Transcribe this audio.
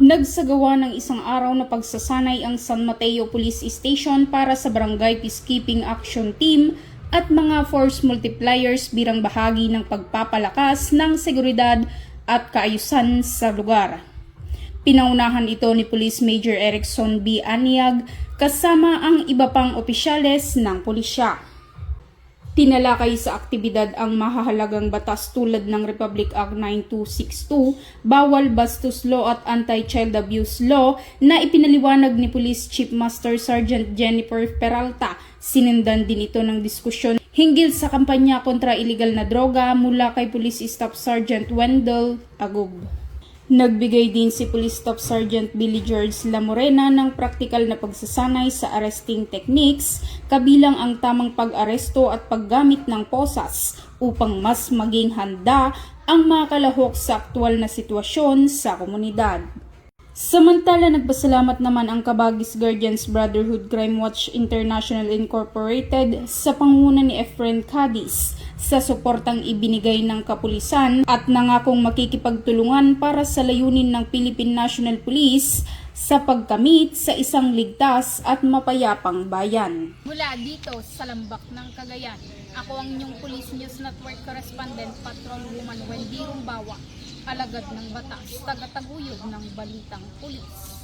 Nagsagawa ng isang araw na pagsasanay ang San Mateo Police Station para sa Barangay Peacekeeping Action Team at mga force multipliers bilang bahagi ng pagpapalakas ng seguridad at kaayusan sa lugar. Pinaunahan ito ni Police Major Erickson B. Aniag kasama ang iba pang opisyales ng pulisya. Tinalakay sa aktibidad ang mahahalagang batas tulad ng Republic Act 9262, Bawal Bastos Law at Anti-Child Abuse Law na ipinaliwanag ni Police Chief Master Sergeant Jennifer Peralta. Sinundan din ito ng diskusyon hinggil sa kampanya kontra iligal na droga mula kay Police Staff Sergeant Wendell Agub. Nagbigay din si Police Staff Sergeant Billy George Lamorena ng praktikal na pagsasanay sa arresting techniques kabilang ang tamang pag-aresto at paggamit ng posas upang mas maging handa ang mga kalahok sa aktwal na sitwasyon sa komunidad. Samantala, nagpasalamat naman ang Kabagis Guardians Brotherhood Crime Watch International Incorporated sa pangunguna ni Efren Cadiz sa suportang ibinigay ng kapulisan at nangakong makikipagtulungan para sa layunin ng Philippine National Police sa pagkamit sa isang ligtas at mapayapang bayan. Mula dito sa Lambak ng Cagayan, ako ang inyong Police News Network Correspondent Patrolwoman Wendy Rumbawa, alagad ng batas, tagataguyod ng balitang pulis.